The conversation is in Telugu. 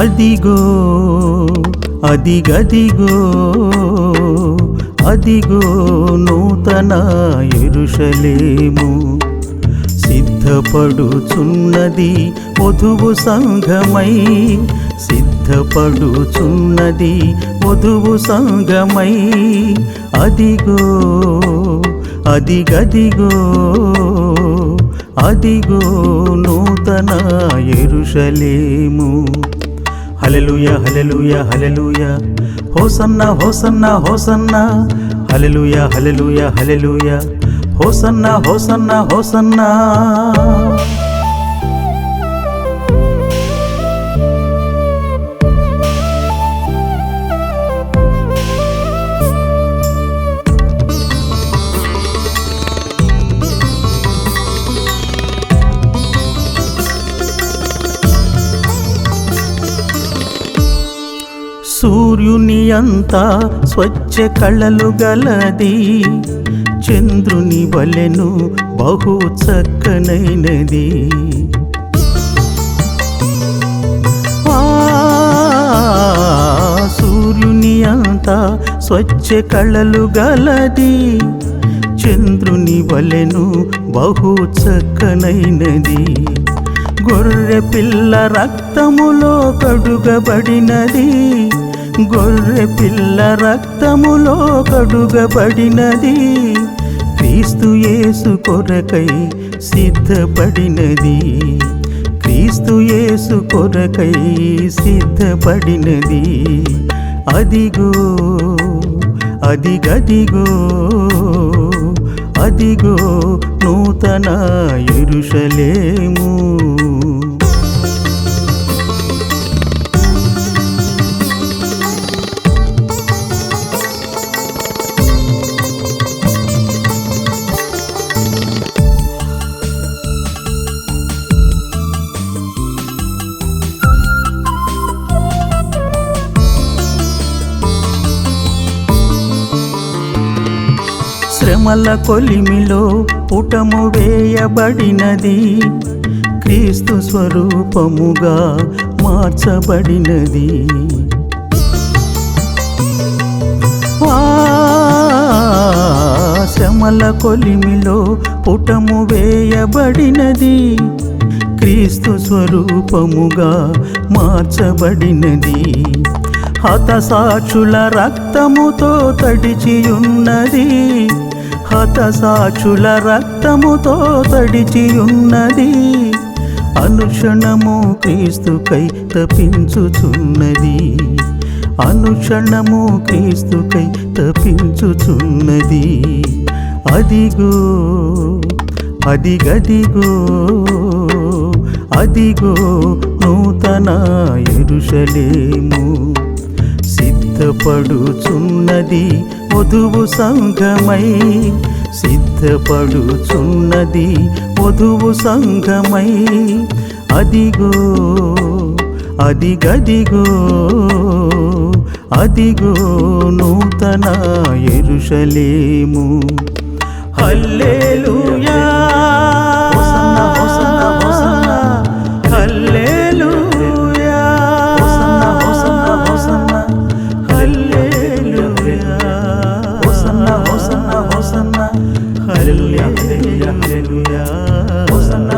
అదిగో అదిగదిగో అదిగో నూతన యెరూషలేము సిద్ధపడుచున్నది వధువు సంఘమై సిద్ధపడుచున్నది వధువు సంఘమై అదిగో అదిగదిగో అదిగో నూతన యెరూషలేము హల్లెలూయా హల్లెలూయా హల్లెలూయా హోసన్నా హోసన్నా హోసన్నా హల్లెలూయా హల్లెలూయా హల్లెలూయా హోసన్నా హోసన్నా హోసన్నా సూర్యుని అంతా స్వచ్ఛ కళలు గలది చంద్రుని వలెను బహు చక్కనైనది సూర్యుని అంతా స్వచ్ఛ కళలు గలది చంద్రుని వలెను బహు చక్కనైనది గొర్రె పిల్ల రక్తములో కడుగబడినది గొర్రె పిల్ల రక్తములో కడుగబడినది క్రీస్తు యేసు కొరకై సిద్ధపడినది క్రీస్తు యేసు కొరకై సిద్ధపడినది అదిగో అదిగదిగో అదిగో నూతన యెరూషలేము శ్రమల కొలిమిలో పుటము వేయబడినది క్రీస్తు స్వరూపముగా మార్చబడినది శ్రమల కొలిమిలో పుటము వేయబడినది క్రీస్తు స్వరూపముగా మార్చబడినది హతసాక్షుల రక్తముతో తడిచియున్నది హతసాక్షుల రక్తముతో తడిచియున్నది అనుక్షణము క్రీస్తుకై తపించుచున్నది అనుక్షణము క్రీస్తుకై తపించుచున్నది అదిగో అదిగదిగో అదిగో నూతన యెరూషలేము సిద్ధపడుచున్నది వధువు సంఘమై సిద్ధపడుచున్నది వధువు సంఘమై అదిగో అదిగదిగో అదిగో నూతన యెరూషలేము హల్లెలూయా హోసన్నా హోసన్నా హోసన్నా హల్లెలూయా హోసన్నా హోసన్నా హోసన్నా హల్లెలూయా హోసన్నా హోసన్నా హోసన్నా హల్లెలూయా హల్లెలూయా హోసన్నా